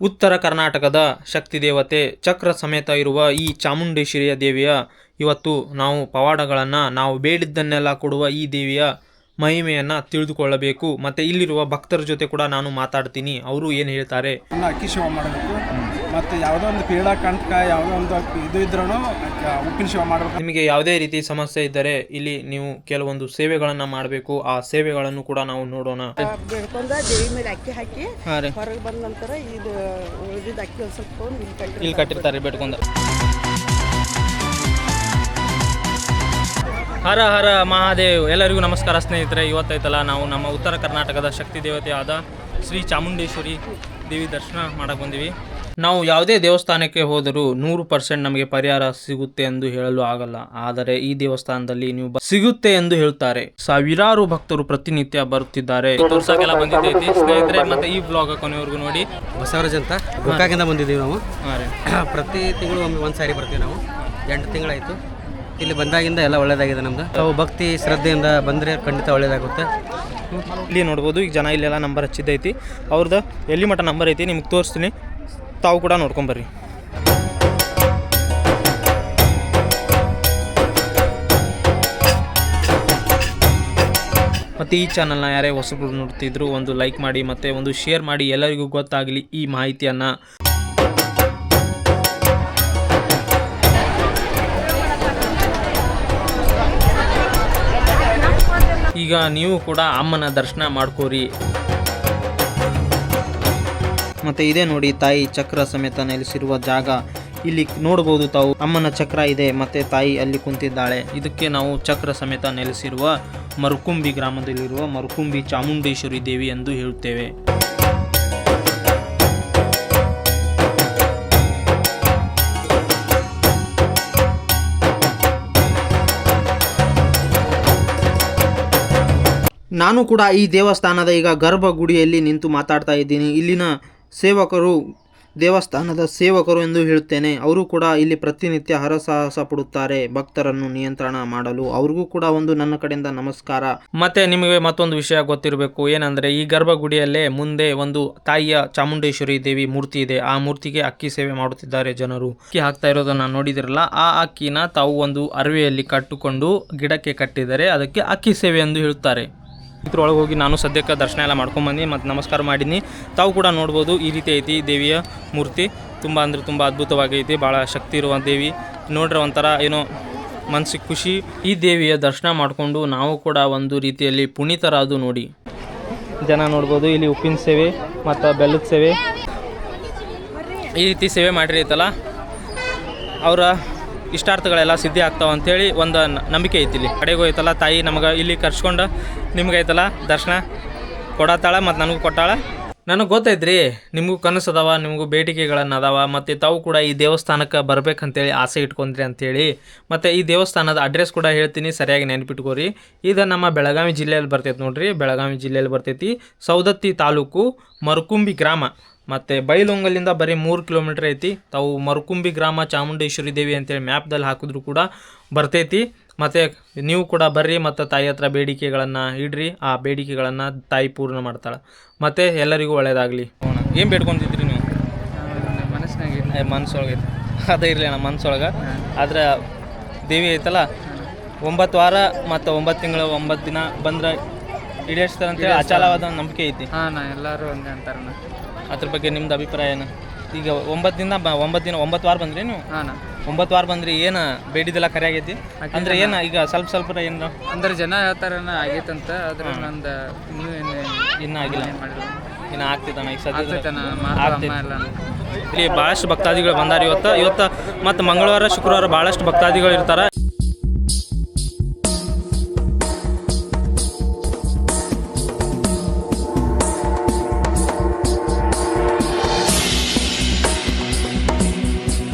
ಉತ್ತರ ಕರ್ನಾಟಕದ ಶಕ್ತಿ ದೇವತೆ ಚಕ್ರ ಸಮೇತ ಇರುವ ಈ ಚಾಮುಂಡೇಶ್ವರಿಯ ದೇವಿಯ ಇವತ್ತು ನಾವು ಪವಾಡಗಳನ್ನು ನಾವು ಬೇಡಿದ್ದನ್ನೆಲ್ಲ ಕೊಡುವ ಈ ದೇವಿಯ ಮಹಿಮೆಯನ್ನು ತಿಳಿದುಕೊಳ್ಳಬೇಕು. ಮತ್ತು ಇಲ್ಲಿರುವ ಭಕ್ತರ ಜೊತೆ ಕೂಡ ನಾನು ಮಾತಾಡ್ತೀನಿ, ಅವರು ಏನು ಹೇಳ್ತಾರೆ. ಅಕ್ಕಿ ಶಿವ ಮಾಡಬೇಕು ಮತ್ತು ಯಾವುದೋ ಒಂದು ಪೀಡಾ ಕಂಟಕ ಯಾವುದೋ ಒಂದು ಇದು ಇದ್ರೂ ಉಪ್ಪಿನ ಶಿವ ಮಾಡಬೇಕು. ನಿಮಗೆ ಯಾವುದೇ ರೀತಿ ಸಮಸ್ಯೆ ಇದ್ದರೆ ಇಲ್ಲಿ ನೀವು ಕೆಲವೊಂದು ಸೇವೆಗಳನ್ನು ಮಾಡಬೇಕು. ಆ ಸೇವೆಗಳನ್ನು ಕೂಡ ನಾವು ನೋಡೋಣ. ಬೆಳ್ಕೊಂಡ ದೇವಿ ಮೇಲೆ ಅಕ್ಕಿ ಹಾಕಿ ಹೊರಗೆ ಬಂದ ನಂತರ ಇದು ಉಳಿದಿದ್ದ ಅಕ್ಕಿ ಒಂದು ಸ್ವಲ್ಪ ಇಲ್ಲಿ ಕಟ್ಟಿರ್ತಾರೆ ಬೆಟ್ಕೊಂಡ. ಹರ ಹರ ಮಹಾದೇವ್. ಎಲ್ಲರಿಗೂ ನಮಸ್ಕಾರ ಸ್ನೇಹಿತರೆ. ಇವತ್ತೈತಲ್ಲ ನಾವು ನಮ್ಮ ಉತ್ತರ ಕರ್ನಾಟಕದ ಶಕ್ತಿ ದೇವತೆಯಾದ ಶ್ರೀ ಚಾಮುಂಡೇಶ್ವರಿ ದೇವಿ ದರ್ಶನ ಮಾಡಕ್ಕೆ ಬಂದೀವಿ. ನಾವು ಯಾವುದೇ ದೇವಸ್ಥಾನಕ್ಕೆ ಹೋದರೂ 100% ನಮಗೆ ಪರಿಹಾರ ಸಿಗುತ್ತೆ ಎಂದು ಹೇಳಲು ಆಗಲ್ಲ. ಆದರೆ ಈ ದೇವಸ್ಥಾನದಲ್ಲಿ ನೀವು ಸಿಗುತ್ತೆ ಎಂದು ಹೇಳ್ತಾರೆ. ಸಾವಿರಾರು ಭಕ್ತರು ಪ್ರತಿನಿತ್ಯ ಬರುತ್ತಿದ್ದಾರೆ. ತೋರ್ಸಕ್ಕೆಲ್ಲ ಬಂದಿದ್ದೈತಿ ಸ್ನೇಹಿತರೆ. ಮತ್ತೆ ಈ ಬ್ಲಾಗ್ ಕೊನೆವರೆಗೂ ನೋಡಿ. ಬಸವರಾಜ್ ಅಂತ ಗೋಕಾಕಿಂದ ಬಂದಿದ್ದೀವಿ ನಾವು. ಪ್ರತಿ ತಿಂಗಳು ಒಂದು ಸಾರಿ ಬರ್ತೀವಿ ನಾವು. 8 ತಿಂಗಳಾಯಿತು. ಇಲ್ಲಿ ಬಂದಾಗಿಂದ ಎಲ್ಲ ಒಳ್ಳೇದಾಗಿದೆ ನಮ್ದು. ನಾವು ಭಕ್ತಿ ಶ್ರದ್ಧೆಯಿಂದ ಬಂದರೆ ಖಂಡಿತ ಒಳ್ಳೇದಾಗುತ್ತೆ. ಇಲ್ಲಿ ನೋಡ್ಬೋದು, ಈಗ ಜನ ಇಲ್ಲೆಲ್ಲ ನಂಬರ್ ಹಚ್ಚಿದ್ದೈತಿ. ಅವ್ರದ್ದು ಎಲ್ಲಿ ಮಟ್ಟ ನಂಬರ್ ಐತಿ ನಿಮ್ಗೆ ತೋರಿಸ್ತೀನಿ, ತಾವು ಕೂಡ ನೋಡ್ಕೊಂಬರ್ರಿ. ಮತ್ತು ಈ ಚಾನಲ್ನ ಯಾರೇ ಹೊಸಬರು ನೋಡ್ತಿದ್ರು ಒಂದು ಲೈಕ್ ಮಾಡಿ ಮತ್ತು ಒಂದು ಶೇರ್ ಮಾಡಿ, ಎಲ್ಲರಿಗೂ ಗೊತ್ತಾಗಲಿ ಈ ಮಾಹಿತಿಯನ್ನು. ಈಗ ನೀವು ಕೂಡ ಅಮ್ಮನ ದರ್ಶನ ಮಾಡ್ಕೋರಿ. ಮತ್ತು ಇದೇ ನೋಡಿ ತಾಯಿ ಚಕ್ರ ಸಮೇತ ನೆಲೆಸಿರುವ ಜಾಗ. ಇಲ್ಲಿ ನೋಡ್ಬೋದು ತಾವು, ಅಮ್ಮನ ಚಕ್ರ ಇದೆ ಮತ್ತು ತಾಯಿ ಅಲ್ಲಿ ಕುಂತಿದ್ದಾಳೆ. ಇದಕ್ಕೆ ನಾವು ಚಕ್ರ ಸಮೇತ ನೆಲೆಸಿರುವ ಮರಕುಂಬಿ ಗ್ರಾಮದಲ್ಲಿರುವ ಮರಕುಂಬಿ ಚಾಮುಂಡೇಶ್ವರಿ ದೇವಿ ಎಂದು ಹೇಳುತ್ತೇವೆ. ನಾನು ಕೂಡ ಈ ದೇವಸ್ಥಾನದ ಈಗ ಗರ್ಭಗುಡಿಯಲ್ಲಿ ನಿಂತು ಮಾತಾಡ್ತಾ ಇದ್ದೀನಿ. ಇಲ್ಲಿನ ಸೇವಕರು ದೇವಸ್ಥಾನದ ಸೇವಕರು ಎಂದು ಹೇಳುತ್ತೇನೆ. ಅವರು ಕೂಡ ಇಲ್ಲಿ ಪ್ರತಿನಿತ್ಯ ಹರಸಾಹಸ ಪಡುತ್ತಾರೆ ಭಕ್ತರನ್ನು ನಿಯಂತ್ರಣ ಮಾಡಲು. ಅವ್ರಿಗೂ ಕೂಡ ಒಂದು ನನ್ನ ಕಡೆಯಿಂದ ನಮಸ್ಕಾರ. ಮತ್ತೆ ನಿಮಗೆ ಮತ್ತೊಂದು ವಿಷಯ ಗೊತ್ತಿರಬೇಕು, ಏನಂದರೆ ಈ ಗರ್ಭಗುಡಿಯಲ್ಲೇ ಮುಂದೆ ಒಂದು ತಾಯಿಯ ಚಾಮುಂಡೇಶ್ವರಿ ದೇವಿ ಮೂರ್ತಿ ಇದೆ. ಆ ಮೂರ್ತಿಗೆ ಅಕ್ಕಿ ಸೇವೆ ಮಾಡುತ್ತಿದ್ದಾರೆ ಜನರು. ಅಕ್ಕಿ ಹಾಕ್ತಾ ಇರೋದನ್ನ ನೋಡಿದಿರಲ್ಲ, ಆ ಅಕ್ಕಿನ ತಾವು ಒಂದು ಅರವೆಯಲ್ಲಿ ಕಟ್ಟಿಕೊಂಡು ಗಿಡಕ್ಕೆ ಕಟ್ಟಿದರೆ ಅದಕ್ಕೆ ಅಕ್ಕಿ ಸೇವೆ ಎಂದು ಹೇಳುತ್ತಾರೆ. ಇದ್ರೊಳಗೆ ಹೋಗಿ ನಾನು ಸದ್ಯಕ್ಕೆ ದರ್ಶನ ಎಲ್ಲ ಮಾಡ್ಕೊಂಬಂದು ಮತ್ತು ನಮಸ್ಕಾರ ಮಾಡೀನಿ. ತಾವು ಕೂಡ ನೋಡ್ಬೋದು, ಈ ರೀತಿ ಐತಿ ದೇವಿಯ ಮೂರ್ತಿ. ತುಂಬ ಅಂದರೆ ತುಂಬ ಅದ್ಭುತವಾಗೈತಿ. ಭಾಳ ಶಕ್ತಿ ಇರುವ ದೇವಿ. ನೋಡ್ರೆ ಒಂಥರ ಏನೋ ಮನಸ್ಸಿಗೆ ಖುಷಿ. ಈ ದೇವಿಯ ದರ್ಶನ ಮಾಡಿಕೊಂಡು ನಾವು ಕೂಡ ಒಂದು ರೀತಿಯಲ್ಲಿ ಪುನೀತರಾದು ನೋಡಿ. ಜನ ನೋಡ್ಬೋದು, ಇಲ್ಲಿ ಉಪ್ಪಿನ ಸೇವೆ ಮತ್ತು ಬೆಲ್ಲದ ಸೇವೆ ಈ ರೀತಿ ಸೇವೆ ಮಾಡಿರೈತಲ್ಲ, ಅವರ ಇಷ್ಟಾರ್ಥಗಳೆಲ್ಲ ಸಿದ್ಧಿ ಆಗ್ತಾವೆ ಅಂಥೇಳಿ ಒಂದು ನಂಬಿಕೆ ಐತಿ. ಇಲ್ಲಿ ಕಡೆಗೆ ಹೋಯ್ತಲ್ಲ ತಾಯಿ ನಮಗೆ ಇಲ್ಲಿ ಕರ್ಸ್ಕೊಂಡು ನಿಮ್ಗೆ ಐತಲ್ಲ ದರ್ಶನ ಕೊಡತ್ತಾಳ ಮತ್ತು ನನಗೂ ಕೊಟ್ಟಾಳ. ನನಗೆ ಗೊತ್ತೈತ್ರಿ, ನಿಮಗೂ ಕನಸು ಅದಾವ, ನಿಮಗೂ ಬೇಡಿಕೆಗಳನ್ನು ಅದಾವ. ಮತ್ತು ತಾವು ಕೂಡ ಈ ದೇವಸ್ಥಾನಕ್ಕೆ ಬರ್ಬೇಕಂತೇಳಿ ಆಸೆ ಇಟ್ಕೊಂಡ್ರಿ ಅಂಥೇಳಿ. ಮತ್ತು ಈ ದೇವಸ್ಥಾನದ ಅಡ್ರೆಸ್ ಕೂಡ ಹೇಳ್ತೀನಿ, ಸರಿಯಾಗಿ ನೆನಪಿಟ್ಕೋರಿ. ಇದು ನಮ್ಮ ಬೆಳಗಾವಿ ಜಿಲ್ಲೆಯಲ್ಲಿ ಬರ್ತೈತಿ ನೋಡ್ರಿ. ಬೆಳಗಾವಿ ಜಿಲ್ಲೆಯಲ್ಲಿ ಬರ್ತೈತಿ. ಸೌದತ್ತಿ ತಾಲೂಕು ಮರಕುಂಬಿ ಗ್ರಾಮ. ಮತ್ತು ಬೈಲೊಂಗಲಿಂದ ಬರೀ 3 ಕಿಲೋಮೀಟ್ರ್ ಐತಿ. ತಾವು ಮರಕುಂಬಿ ಗ್ರಾಮ ಚಾಮುಂಡೇಶ್ವರಿ ದೇವಿ ಅಂತೇಳಿ ಮ್ಯಾಪ್ದಲ್ಲಿ ಹಾಕಿದ್ರು ಕೂಡ ಬರ್ತೈತಿ. ಮತ್ತು ನೀವು ಕೂಡ ಬರ್ರಿ ಮತ್ತು ತಾಯಿ ಹತ್ರ ಬೇಡಿಕೆಗಳನ್ನು ಇಡ್ರಿ. ಆ ಬೇಡಿಕೆಗಳನ್ನು ತಾಯಿ ಪೂರ್ಣ ಮಾಡ್ತಾಳೆ. ಮತ್ತು ಎಲ್ಲರಿಗೂ ಒಳ್ಳೆಯದಾಗಲಿ. ಏನು ಬೇಡ್ಕೊತಿದ್ರಿ ನೀವು? ಮನಸ್ಸೊಳಗೆ ಅದೇ ಇರಲಿ ನಮ್ಮ ಮನಸ್ಸೊಳಗೆ. ಆದರೆ ದೇವಿ ಐತಲ್ಲ 9 ವಾರ ಮತ್ತು 9 ತಿಂಗಳು 9 ದಿನ ಬಂದ್ರೆ ಈಡೇರಿಸ್ತಾರೆ ಅಂತೇಳಿ ಅಚಲವಾದ ನಂಬಿಕೆ ಐತಿ. ಎಲ್ಲರೂ ಒಂದೇ ಅಂತಾರಣ್ಣ. ಅದ್ರ ಬಗ್ಗೆ ನಿಮ್ದು ಅಭಿಪ್ರಾಯ ಏನು? ಈಗ 9 ವಾರ ಬಂದ್ರಿ ನೀವು? 9 ವಾರ ಬಂದ್ರಿ, ಏನು ಬೇಡಿದೆಲ್ಲ ಕರೆ ಆಗೈತಿ ಅಂದ್ರೆ ಏನು? ಈಗ ಸ್ವಲ್ಪ ಏನು ಅಂದ್ರೆ ಜನ ಹೇಳ್ತಾರ ಆಗೈತಂತ. ಆದ್ರೆ ನಂದು ನೀವು ಇನ್ನೂ ಆಗಿಲ್ಲ, ಇನ್ನು ಆಗ್ತಿದ್ದಾನ ಈಗ ಸದ್ಯ ಇಲ್ಲಿ ಭಾಳಷ್ಟು ಭಕ್ತಾದಿಗಳು ಬಂದಾರ ಇವತ್ತು ಮತ್ತು ಮಂಗಳವಾರ ಶುಕ್ರವಾರ ಭಾಳಷ್ಟು ಭಕ್ತಾದಿಗಳು ಇರ್ತಾರೆ.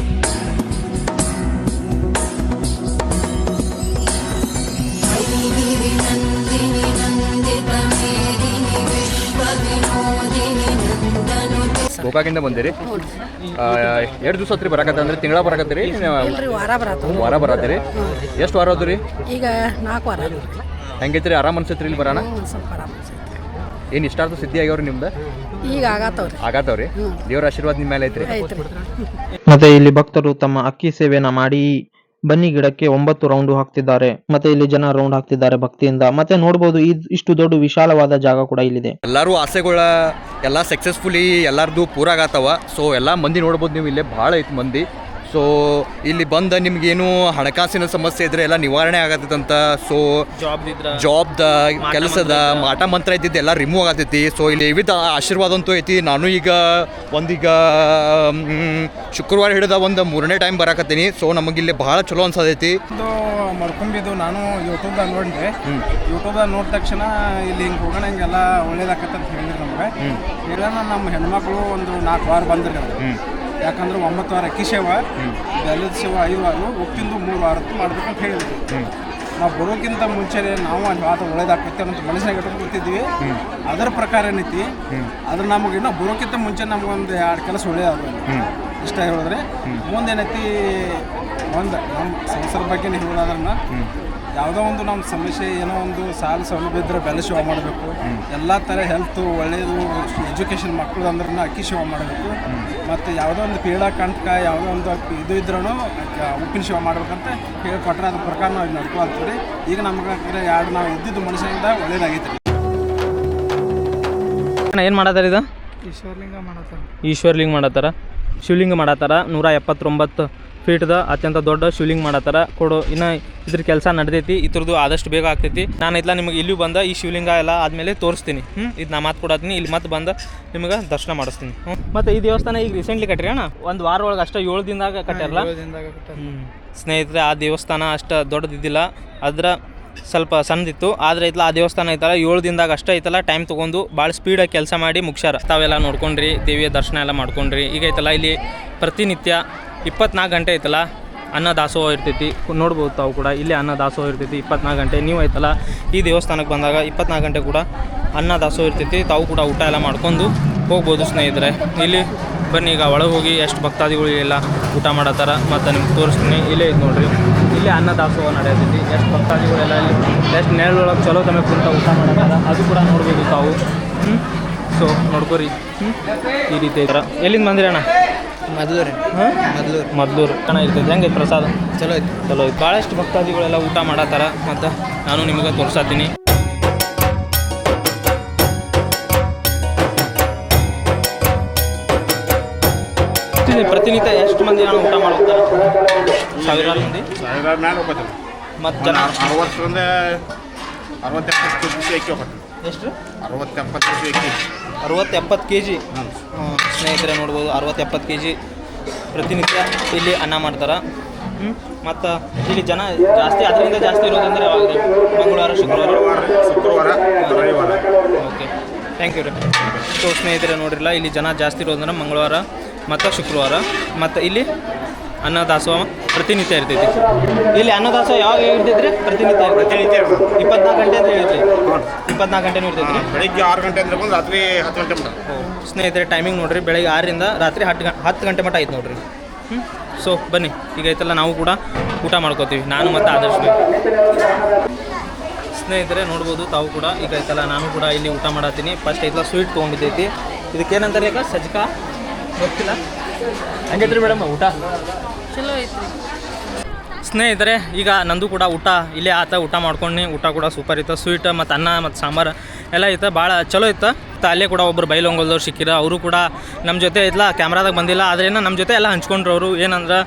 ಗೋಕಾಕಿಂದ ಬಂದಿರಿ. 2 ದಿವಸ ಹತ್ರಿ ಬರಾಕತ್ತ ಅಂದ್ರೆ ತಿಂಗಳ ಬರಾಕತ್ತೀರಿ? ವಾರ ಬರತ್ತೀರಿ. ಎಷ್ಟು ವಾರ ಹೋದ್ರಿ? ಈಗ 4 ವಾರ. ಹೆಂಗೈತ್ರಿ? ಆರಾಮ್ ಅನ್ಸತ್ರಿ ಇಲ್ಲಿ ಬರೋಣ? ಸ್ವಲ್ಪ ಆರಾಮ್ ಅನ್ಸೈತಿ. ಏನು ಇಷ್ಟಾರ್ಥ ಸಿದ್ಧಿ ಆಗ್ಯಾವ್ರಿ ನಿಮ್ದು? ಈಗ ಆಗತ್ತವ್ರಿ ಆಗತ್ತವ್ರಿ ದೇವ್ರ ಆಶೀರ್ವಾದ ನಿಮ್ಮ ಮೇಲೆ ಐತ್ರಿ. ಮತ್ತೆ ಇಲ್ಲಿ ಭಕ್ತರು ತಮ್ಮ ಅಕ್ಕಿ ಸೇವೆನ ಮಾಡಿ ಬನ್ನಿ ಗಿಡಕ್ಕೆ 9 ರೌಂಡ್ ಹಾಕ್ತಿದ್ದಾರೆ. ಮತ್ತೆ ಇಲ್ಲಿ ಜನ ರೌಂಡ್ ಹಾಕ್ತಿದ್ದಾರೆ ಭಕ್ತಿಯಿಂದ. ಮತ್ತೆ ನೋಡಬಹುದು ಇಷ್ಟು ದೊಡ್ಡ ವಿಶಾಲವಾದ ಜಾಗ ಕೂಡ ಇಲ್ಲಿದೆ. ಎಲ್ಲರೂ ಆಸೆಗಳ ಎಲ್ಲ ಸಕ್ಸಸ್ಫುಲಿ ಎಲ್ಲರದು ಪೂರ ಆಗತ್ತವ. ಸೊ ಎಲ್ಲ ಮಂದಿ ನೋಡ್ಬೋದು ನೀವು, ಇಲ್ಲೇ ಭಾಳ ಐತಿ ಮಂದಿ. ಸೊ ಇಲ್ಲಿ ಬಂದ ನಿಮ್ಗೇನು ಹಣಕಾಸಿನ ಸಮಸ್ಯೆ ಇದ್ರೆ ಎಲ್ಲ ನಿವಾರಣೆ ಆಗತ್ತಂತ. ಸೊ ಜಾಬ್ದ ಕೆಲಸದ ಮಾಟ ಮಂತ್ರ ಇದ್ದಿದ್ದು ಎಲ್ಲ ರಿಮೂವ್ ಆಗತೈತಿ. ಸೊ ಇಲ್ಲಿ ವಿವಿಧ ಆಶೀರ್ವಾದ ಅಂತೂ ಐತಿ. ನಾನು ಈಗ ಶುಕ್ರವಾರ ಹಿಡಿದ ಒಂದು 3ನೇ ಟೈಮ್ ಬರಾಕತ್ತೀನಿ. ಸೊ ನಮಗಿಲ್ಲಿ ಭಾಳ ಚಲೋ ಅನ್ಸತೈತಿ. ಇದು ಮಡ್ಕೊಂಡಿದ್ದು ನಾನು ಯೂಟ್ಯೂಬ್ದಾಗ ನೋಡಿದೆ. ಯೂಟ್ಯೂಬ್ದಾಗ ನೋಡಿದ ತಕ್ಷಣ ಇಲ್ಲಿ ಹಿಂಗೆ ಹೋಗೋಣ, ಹಿಂಗೆಲ್ಲ ಒಳ್ಳೇದಾಕತ್ತೆ ಅಂತ ಹೇಳಿದ್ರು ನಮ್ಗೆ. ಹೇಳೋಣ ನಮ್ಮ ಹೆಣ್ಮಕ್ಳು ಒಂದು 4 ವಾರ ಬಂದ್ರಿ ಅವರು. ಯಾಕಂದ್ರೆ 9 ವಾರ ಅಕ್ಕಿ ಸೇವೆ, ಬೆಲ್ಲದ ಸೇವೆ 5 ವಾರ, ಉಪ್ಪಿಂದು 3 ವಾರದ್ದು ಮಾಡ್ಬೇಕು ಅಂತ ಹೇಳಿದ್ವಿ. ನಾವು ಬರೋಕ್ಕಿಂತ ಮುಂಚೆ ನಾವು ಅದು ಒಳ್ಳೇದಾಕತ್ತೆ ಅಂತ ಮನಸ್ಸಿನಾಗ ಇಟ್ಕೊಂಡು ಕೂತಿದ್ವಿ. ಅದರ ಪ್ರಕಾರ ಏನೈತಿ, ಅದ್ರ ನಮಗೆ ಇನ್ನೂ ಬರೋಕ್ಕಿಂತ ಮುಂಚೆ ನಮಗೊಂದು 2 ಕೆಲಸ ಒಳ್ಳೇದಾದ್ರು ಇಷ್ಟ ಹೇಳಿದ್ರೆ. ಮುಂದೇನೈತಿ, ಒಂದು ನಮ್ಮ ಸಂಸಾರ ಬಗ್ಗೆ ಹೇಳೋದ್ರನ್ನ ಯಾವುದೋ ಒಂದು ನಮ್ಮ ಸಮಸ್ಯೆ, ಏನೋ ಒಂದು ಸಾಲ ಸೌಲಭ್ಯ ಇದ್ದರೆ ಬೆಲೆ ಸೇವೆ ಮಾಡಬೇಕು. ಎಲ್ಲ ಥರ ಹೆಲ್ತು ಒಳ್ಳೆಯದು, ಎಜುಕೇಷನ್ ಮಕ್ಕಳು ಅಂದ್ರೆ ಅಕ್ಕಿ ಸೇವೆ ಮಾಡಬೇಕು. ಮತ್ತು ಯಾವುದೋ ಒಂದು ಪೀಡಾ ಕಂಟಕ ಯಾವುದೋ ಒಂದು ಇದು ಇದ್ರೂ ಉಪ್ಪಿನ ಸೇವೆ ಮಾಡ್ಬೇಕಂತ ಹೇಳ್ಕೊಟ್ರೆ ಅದ್ರ ಪ್ರಕಾರ ನಾವು ನಡ್ಕೊಳ್ತೀವಿ. ಈಗ ನಮ್ಗೆ 2 ನಾವು ಇದ್ದಿದ್ದು ಮನುಷ್ಯನಿಂದ ಒಳ್ಳೇದಾಗೈತೆ ರೀ. ಏನು ಮಾಡತ್ತಾರ ಇದು? ಈಶ್ವರಲಿಂಗ ಮಾಡತ್ತಾರ. ಶಿವಲಿಂಗ ಮಾಡತ್ತಾರ. 179 ಫೀಟ್ದ ಅತ್ಯಂತ ದೊಡ್ಡ ಶಿವಲಿಂಗ ಮಾಡತ್ತಾರ. ಕೊಡು ಇನ್ನು ಇದ್ರ ಕೆಲಸ ನಡೆದೈತಿ. ಇದ್ರದ್ದು ಆದಷ್ಟು ಬೇಗ ಆಗ್ತೈತಿ. ನಾನು ಇಲ್ಲ ನಿಮಗೆ ಇಲ್ಲಿ ಬಂದ ಈ ಶಿವಲಿಂಗ ಎಲ್ಲ ಆದಮೇಲೆ ತೋರಿಸ್ತೀನಿ. ಇದು ನಾ ಮಾತು ಕೊಡತ್ತೀನಿ. ಇಲ್ಲಿ ಮತ್ತೆ ಬಂದು ನಿಮಗೆ ದರ್ಶನ ಮಾಡಿಸ್ತೀನಿ. ಮತ್ತು ಈ ದೇವಸ್ಥಾನ ಈಗ ರೀಸೆಂಟ್ಲಿ ಕಟ್ಟ್ರಿ ಅಣ್ಣ, ಒಂದು ವಾರ ಒಳಗೆ ಅಷ್ಟೇ 7 ದಿನದಾಗ ಕಟ್ಟ್ಯಾರಲ್ಲ. ಸ್ನೇಹಿತರೆ, ಆ ದೇವಸ್ಥಾನ ಅಷ್ಟು ದೊಡ್ಡದಿದ್ದಿಲ್ಲ, ಅದ್ರ ಸ್ವಲ್ಪ ಸಣ್ಣದಿತ್ತು. ಆದರೆ ಐತಲ್ಲ ಆ ದೇವಸ್ಥಾನ ಐತಲ್ಲ 7 ದಿನದಾಗ ಅಷ್ಟೇ ಐತಲ್ಲ ಟೈಮ್ ತೊಗೊಂಡು ಭಾಳ ಸ್ಪೀಡಾಗಿ ಕೆಲಸ ಮಾಡಿ ಮುಗ್ಸ್ಯಾರ. ತಾವೆಲ್ಲ ನೋಡ್ಕೊಂಡ್ರಿ, ದೇವಿಯ ದರ್ಶನ ಎಲ್ಲ ಮಾಡ್ಕೊಂಡ್ರಿ. ಈಗ ಐತಲ್ಲ ಇಲ್ಲಿ ಪ್ರತಿನಿತ್ಯ 24 ಗಂಟೆ ಐತಲ್ಲ ಅನ್ನ ದಾಸೋಹ ಇರ್ತೈತಿ. ನೋಡ್ಬೋದು ತಾವು ಕೂಡ ಇಲ್ಲಿ ಅನ್ನ ದಾಸೋಹ ಇರ್ತೈತಿ 24 ಗಂಟೆ. ನೀವು ಐತಲ್ಲ ಈ ದೇವಸ್ಥಾನಕ್ಕೆ ಬಂದಾಗ 24 ಗಂಟೆ ಕೂಡ ಅನ್ನ ದಾಸೋಹ ಇರ್ತೈತಿ. ತಾವು ಕೂಡ ಊಟ ಎಲ್ಲ ಮಾಡ್ಕೊಂಡು ಹೋಗ್ಬೋದು ಸ್ನೇಹಿತರೆ. ಇಲ್ಲಿ ಬನ್ನಿ, ಈಗ ಒಳಗೆ ಹೋಗಿ ಎಷ್ಟು ಭಕ್ತಾದಿಗಳು ಎಲ್ಲ ಊಟ ಮಾಡತ್ತಾರ ಮತ್ತು ನಿಮ್ಗೆ ತೋರಿಸ್ತೀನಿ. ಇಲ್ಲೇ ಇದು ನೋಡಿರಿ, ಇಲ್ಲೇ ಅನ್ನ ದಾಸೋಹ ನಡೆಯತೈತಿ. ಎಷ್ಟು ಭಕ್ತಾದಿಗಳೆಲ್ಲ ಇಲ್ಲಿ ಎಷ್ಟು ನೆರಳೊಳಗೆ ಚಲೋ ತಮ್ಮ ಕುಂತ ಊಟ ಮಾಡತ್ತಾರ, ಅದು ಕೂಡ ನೋಡ್ಬೋದು ತಾವು. ಸೊ ನೋಡ್ಕೋರಿ, ಈ ರೀತಿ ಐತರ. ಎಲ್ಲಿಂದ ಬಂದ್ರಿ ಅಣ್ಣ? ಮದ್ಲೂರು ಕಣ ಇರ್ತೈತಿ. ಹೆಂಗೈತೆ ಪ್ರಸಾದ? ಚಲೋ ಐತಿ. ಚಲೋ ಐತಿ. ಭಾಳಷ್ಟು ಭಕ್ತಾದಿಗಳೆಲ್ಲ ಊಟ ಮಾಡತ್ತಾರ ಮತ್ತು ನಾನು ನಿಮಗೆ ತೋರ್ಸಾತೀನಿ. ಪ್ರತಿನಿತ್ಯ ಎಷ್ಟು ಮಂದಿ ನಾನು ಊಟ ಮಾಡೋಗ್ತಾರೆ? 1000 ಮಂದಿ. ಮತ್ತು ಜನ 60ರಿಂದ 60-70 ಅಕ್ಕಿ ಹೋಗ್ತದೆ. ಎಷ್ಟು? 60-70 ಕೆ ಜಿ. ಸ್ನೇಹಿತರೆ ನೋಡ್ಬೋದು, 60-70 ಕೆ ಜಿ ಪ್ರತಿನಿತ್ಯ ಇಲ್ಲಿ ಅನ್ನ ಮಾಡ್ತಾರೆ. ಮತ್ತು ಇಲ್ಲಿ ಜನ ಜಾಸ್ತಿ, ಅದರಿಂದ ಜಾಸ್ತಿ ಇರೋದಂದ್ರೆ ಯಾವಾಗ? ಮಂಗಳವಾರ, ಶುಕ್ರವಾರ, ರವಿವಾರ. ಓಕೆ, ಥ್ಯಾಂಕ್ ಯು ರೀ. ಸೊ ಸ್ನೇಹಿತರೆ ನೋಡಿರಲ್ಲ, ಇಲ್ಲಿ ಜನ ಜಾಸ್ತಿ ಇರೋದಂದ್ರೆ ಮಂಗಳವಾರ ಮತ್ತು ಶುಕ್ರವಾರ. ಮತ್ತು ಇಲ್ಲಿ ಅನ್ನ ದಾಸೋಹ ಪ್ರತಿನಿತ್ಯ ಇರ್ತೈತಿ. ಇಲ್ಲಿ ಅನ್ನ ದಾಸೋಹ ಯಾವಾಗ ಇರ್ತೈತಿ ರೀ? ಪ್ರತಿನಿತ್ಯ 24 ಗಂಟೆ ಅಂತ ಹೇಳ್ತೀವಿ. 24 ಗಂಟೆನೂ ಇರ್ತೈತಿ ರೀ. ಬೆಳಿಗ್ಗೆ 6 ಗಂಟೆ ಅಂದ್ರೆ ಬಂದು ರಾತ್ರಿ 10 ಗಂಟೆ ಮಟ್ಟ. ಸ್ನೇಹಿತರೆ ಟೈಮಿಂಗ್ ನೋಡಿರಿ, ಬೆಳಗ್ಗೆ 6ರಿಂದ ರಾತ್ರಿ 10 ಗಂಟೆ ಮಟ್ಟ ಐತೆ ನೋಡಿರಿ. ಸೊ ಬನ್ನಿ, ಈಗ ಐತಲ್ಲ ನಾವು ಕೂಡ ಊಟ ಮಾಡ್ಕೋತೀವಿ, ನಾನು ಮತ್ತು ಆದರ್ಶ. ಸ್ನೇಹಿತರೆ ನೋಡ್ಬೋದು ತಾವು ಕೂಡ. ಈಗ ಐತಲ್ಲ ನಾನು ಕೂಡ ಇಲ್ಲಿ ಊಟ ಮಾಡತ್ತೀನಿ. ಫಸ್ಟ್ ಐತಲ್ಲ ಸ್ವೀಟ್ ತೊಗೊಂಡಿದ್ದೈತಿ. ಇದಕ್ಕೇನಂತಾರೆ ಈಗ? ಸಜ್ಕ ಗೊತ್ತಿಲ್ಲ. ಹಂಗೈತ್ರಿ ಮೇಡಮ್ ಊಟ? ಚಲೋ ಐತ್ರಿ ಸ್ನೇಹಿತರೆ. ಈಗ ನಂದು ಕೂಡ ಊಟ ಇಲ್ಲೇ ಆತ. ಊಟ ಮಾಡ್ಕೊಂಡು ಊಟ ಕೂಡ ಸೂಪರ್ ಇತ್ತು. ಸ್ವೀಟ್ ಮತ್ತು ಅನ್ನ ಮತ್ತು ಸಾಂಬಾರು ಎಲ್ಲ ಇತ್ತು, ಭಾಳ ಚಲೋ ಇತ್ತು. ಅಲ್ಲೇ ಕೂಡ ಒಬ್ಬರು ಬೈಲೊಂಗಲ್ದವ್ರು ಸಿಕ್ಕಿರ. ಅವರು ಕೂಡ ನಮ್ಮ ಜೊತೆ ಐತಲ್ಲ ಕ್ಯಾಮ್ರಾದಾಗ ಬಂದಿಲ್ಲ, ಆದ್ರೇನು ನಮ್ಮ ಜೊತೆ ಎಲ್ಲ ಹಂಚ್ಕೊಂಡ್ರು ಅವರು. ಏನಂದ್ರೆ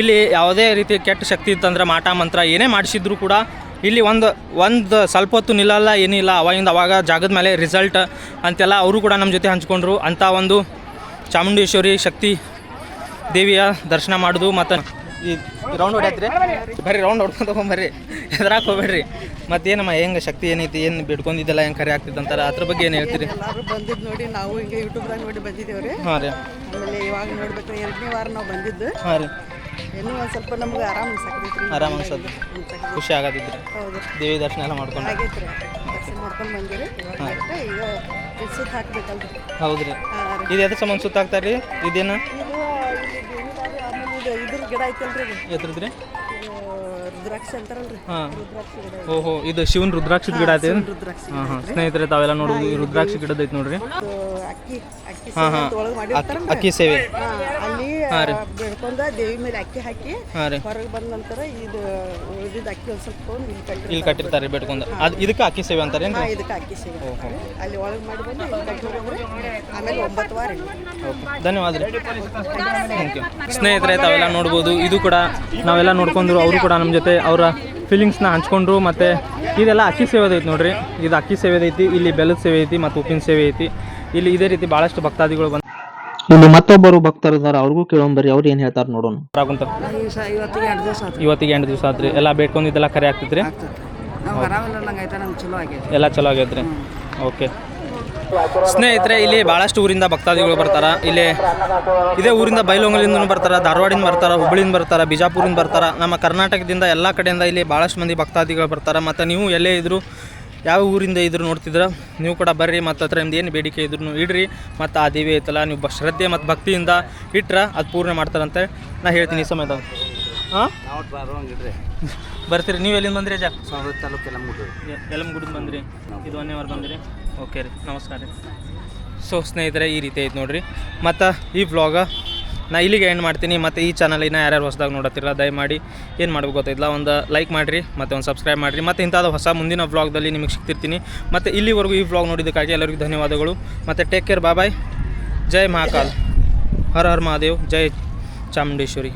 ಇಲ್ಲಿ ಯಾವುದೇ ರೀತಿ ಕೆಟ್ಟ ಶಕ್ತಿ ಇತ್ತಂದ್ರೆ ಮಾಟ ಮಂತ್ರ ಏನೇ ಮಾಡಿಸಿದ್ರು ಕೂಡ ಇಲ್ಲಿ ಒಂದು ಸ್ವಲ್ಪ ಹೊತ್ತು ನಿಲ್ಲಲ್ಲ, ಏನಿಲ್ಲ. ಅವಾಗ ಜಾಗದ ಮೇಲೆ ರಿಸಲ್ಟ್ ಅಂತೆಲ್ಲ ಅವರು ಕೂಡ ನಮ್ಮ ಜೊತೆ ಹಂಚ್ಕೊಂಡ್ರು. ಅಂಥ ಒಂದು ಚಾಮುಂಡೇಶ್ವರಿ ಶಕ್ತಿ ದೇವಿಯ ದರ್ಶನ ಮಾಡೋದು. ಮತ್ತು ಈ ರೌಂಡ್ ಹೊಡ್ಯಾತ್ರಿ, ಬರ್ರಿ ರೌಂಡ್ ಹೊಡ್ಕೊಂಡು ತೊಗೊಂಬರ್ರಿ, ಹೆದರಾಕ್ ಹೋಗ್ಬೇಡ್ರಿ. ಮತ್ತೇನಮ್ಮ ಹೆಂಗೆ ಶಕ್ತಿ ಏನೈತಿ, ಏನು ಬಿಡ್ಕೊಂಡಿದ್ದೆಲ್ಲ ಹೆಂಗೆ ಕರೆ ಆಗ್ತಿತ್ತು ಅಂತಾರೆ, ಅದ್ರ ಬಗ್ಗೆ ಏನು ಹೇಳ್ತೀರಿ? ಎಲ್ಲರೂ ಬಂದಿದ್ದು ನೋಡಿ, ನಾವು ಹಿಂಗೆ ಯೂಟ್ಯೂಬ್ದಾಗ ನೋಡಿ ಬಂದಿದ್ದೇವೆ ರೀ. ಹಾಂ ರೀ. ಆಮೇಲೆ ಇವಾಗ ನೋಡ್ಬೇಕು 2ನೇ ವಾರ ನಾವು ಬಂದಿದ್ದು. ಹಾಂ ರೀ. ಇನ್ನೂ ಒಂದು ಸ್ವಲ್ಪ ನಮ್ಗೆ ಆರಾಮ ಅನ್ಸಕೈತ್ರಿ. ಆರಾಮ ಅನ್ಸೋದು, ಖುಷಿ ಆಗತ್ತಿದ್ರಿ. ಹೌದು, ದೇವಿ ದರ್ಶನ ಎಲ್ಲ ಮಾಡ್ಕೊಂಡು ಆಗೈತ್ರಿ. ದರ್ಶನ ಮಾಡ್ಕೊಂಡು ಬಂದಿರಿ. ಇವಾಗ ಅಷ್ಟೇ ಈಗ ಸುತ್ತ ಹಾಕ್ಬೇಕಲ್ರಿ. ಹೌದ್ರಿ. ಇದು ಎದ್ರ ಸಂಬಂಧ ಸುತ್ತಾಗ್ತಾರೆ ರೀ? ಇದೇನು ಇದು ದೇವಿದಾರಿ. ಆಮೇಲೆ ಇದ್ರ ಗಿಡ ಐತಲ್ರಿ, ಇದು ಎತ್ರದ್ರಿ? ರುದ್ರಾಕ್ಷಿ ಅಂತಾರಲ್ರಿ ಹಾಂ ರುದ್ರಾಕ್ಷಿ ಗಿಡ ಓಹೋ ಇದು ಶಿವನ್ ರುದ್ರಾಕ್ಷಿ ಗಿಡ ಐತೆ ರುದ್ರಾಕ್ಷಿ ಹಾಂ ಹಾಂ ಸ್ನೇಹಿತರೆ ತಾವೆಲ್ಲ ನೋಡೋದು ಈ ರುದ್ರಾಕ್ಷಿ ಗಿಡದ ಐತೆ ನೋಡ್ರಿ ಇದು ಅಕ್ಕಿ ಅಕ್ಕಿ ಹಾಂ ಹಾಂ ಒಳಗೆ ಮಾಡಿರ್ತಾರಲ್ರಿ ಅಕ್ಕಿ ಸೇವೆ ಅಲ್ಲಿ ಬೆಳ್ಕೊಂಡ ದೇವಿ ಮೇಲೆ ಅಕ್ಕಿ ಹಾಕಿ ಹಾಂ ರೀ ಹೊರಗೆ ಬಂದ ನಂತರ ಇದು ಉಳಿದಿದ್ದು ಅಕ್ಕಿ ಒಂದು ಸ್ವಲ್ಪ ತೊಗೊಂಡು ಇಲ್ಲಿ ಇಲ್ಲಿ ಕಟ್ಟಿರ್ತಾರೆ ಬೇಡ್ಕೊಂಡು ಅದು ಇದಕ್ಕೆ ಅಕ್ಕಿ ಸೇವೆ ಅಂತಾರೇನು ರೀ ಇದಕ್ಕೆ ಅಕ್ಕಿ ಸಿಗುತ್ತೆ ಅಲ್ಲಿ ಒಳಗೆ ಮಾಡಿ ಬಂದು ಇಲ್ಲಿ ಕಟ್ಟಿ ಆಮೇಲೆ 9 ವಾರ ಓಕೆ ಧನ್ಯವಾದ ರೀ ಥ್ಯಾಂಕ್ ಯು ಸ್ನೇಹಿತರೆ ತಾವೆಲ್ಲ ನೋಡ್ಬೋದು ಇದು ಕೂಡ ನಾವೆಲ್ಲ ನೋಡ್ಕೊಂಡ್ರು ಅವರು ಕೂಡ ನಮ್ಮ ಜೊತೆ ಅವರ ಫೀಲಿಂಗ್ಸ್ನ ಹಂಚ್ಕೊಂಡ್ರು ಮತ್ತು ಇದೆಲ್ಲ ಅಕ್ಕಿ ಸೇವೆ ಐತಿ ನೋಡ್ರಿ ಇದು ಅಕ್ಕಿ ಸೇವೆ ಐತಿ ಇಲ್ಲಿ ಬೆಲ್ಲದ ಸೇವೆ ಐತಿ ಮತ್ತು ಉಪ್ಪಿನ ಸೇವೆ ಐತಿ ಇಲ್ಲಿ ಇದೇ ರೀತಿ ಭಾಳಷ್ಟು ಭಕ್ತಾದಿಗಳು ಬಂದು ಇಲ್ಲಿ ಮತ್ತೊಬ್ಬರು ಭಕ್ತರು ಇದ್ದಾರೆ ಅವ್ರಿಗೂ ಕೇಳೋಂಬರಿ ಅವ್ರು ಏನು ಹೇಳ್ತಾರೆ ನೋಡೋಣ ಆಗುಂತ ಇವತ್ತಿಗೆ 2 ದಿವಸ ಆಯ್ತು ಇವತ್ತಿಗೆ 2 ದಿವಸ ಆತ್ರಿ ಎಲ್ಲ ಬೇಡ್ಕೊಂಡಿದ್ದೆಲ್ಲ ಕರೆ ಆಗ್ತೈತ್ರಿ ನಾವು ಆರಾಮಿಲ್ಲಂಗೆ ಆಯ್ತಾ ನಮ್ಗೆ ಚಲೋ ಆಗೈತೆ ಎಲ್ಲ ಚಲೋ ಆಗೈತ್ರಿ ಓಕೆ ಸ್ನೇಹಿತರೆ ಇಲ್ಲಿ ಭಾಳಷ್ಟು ಊರಿಂದ ಭಕ್ತಾದಿಗಳು ಬರ್ತಾರೆ ಇಲ್ಲಿ ಇದೇ ಊರಿಂದ ಬೈಲೊಂಗಲಿಂದ ಬರ್ತಾರೆ ಧಾರವಾಡಿಂದ ಬರ್ತಾರೆ ಹುಬ್ಬಳ್ಳಿಯಿಂದ ಬರ್ತಾರೆ ಬಿಜಾಪುರಿಂದ ಬರ್ತಾರೆ ನಮ್ಮ ಕರ್ನಾಟಕದಿಂದ ಎಲ್ಲ ಕಡೆಯಿಂದ ಇಲ್ಲಿ ಭಾಳಷ್ಟು ಮಂದಿ ಭಕ್ತಾದಿಗಳು ಬರ್ತಾರೆ ಮತ್ತು ನೀವು ಎಲ್ಲೇ ಇದ್ದರೂ ಯಾವ ಊರಿಂದ ಇದ್ರು ನೋಡ್ತಿದ್ರೆ ನೀವು ಕೂಡ ಬರ್ರಿ ಮತ್ತು ಹತ್ರ ನಿಮ್ದು ಏನು ಬೇಡಿಕೆ ಇದ್ರೂ ಇಡ್ರಿ ಮತ್ತು ಆ ದೇವಿ ಐತಲ್ಲ ನೀವು ಶ್ರದ್ಧೆ ಮತ್ತು ಭಕ್ತಿಯಿಂದ ಇಟ್ರೆ ಅದು ಪೂರ್ಣ ಮಾಡ್ತಾರಂತೆ ನಾ ಹೇಳ್ತೀನಿ ಈ ಸಮಯದಾಗ ಹಾಂ ಬರ್ತೀರಿ ನೀವು ಎಲ್ಲಿಂದ ಬಂದ್ರಿ ಅಜ್ಜ ತಾಲೂಕು ಯಲಮಗುಡ್ದು ಬಂದ್ರಿ ಇದು 1 ವಾರ ಬಂದಿರಿ ಓಕೆ ರೀ ನಮಸ್ಕಾರ ರೀ ಸೊ ಸ್ನೇಹಿತರೆ ಈ ರೀತಿ ಐತೆ ನೋಡಿರಿ ಮತ್ತು ಈ ವ್ಲಾಗ ನಾ ಇಲ್ಲಿಗೆ ಎಂಡ್ ಮಾಡ್ತೀನಿ ಮತ್ತು ಈ ಚಾನಲಿನ ಯಾರ್ಯಾರು ಹೊಸದಾಗಿ ನೋಡತ್ತಿರ ದಯಮಾಡಿ ಏನು ಮಾಡ್ಬೇಕು ಗೊತ್ತಿಲ್ಲ ಒಂದು ಲೈಕ್ ಮಾಡಿರಿ ಮತ್ತು ಒಂದು ಸಬ್ಸ್ಕ್ರೈಬ್ ಮಾಡಿರಿ ಮತ್ತು ಇಂಥದ್ದು ಹೊಸ ಮುಂದಿನ ವ್ಲಾಗ್ದಲ್ಲಿ ನಿಮಗೆ ಸಿಗ್ತಿರ್ತೀನಿ ಮತ್ತು ಇಲ್ಲಿವರೆಗೂ ಈ ವ್ಲಾಗ್ ನೋಡಿದ್ದಕ್ಕಾಗಿ ಎಲ್ಲರಿಗೂ ಧನ್ಯವಾದಗಳು ಮತ್ತು ಟೇಕ್ ಕೇರ್ ಬಾಯ್ ಜೈ ಮಹಾಕಾಲ್ ಹರ ಹರ್ ಮಹಾದೇವ್ ಜೈ ಚಾಮುಂಡೇಶ್ವರಿ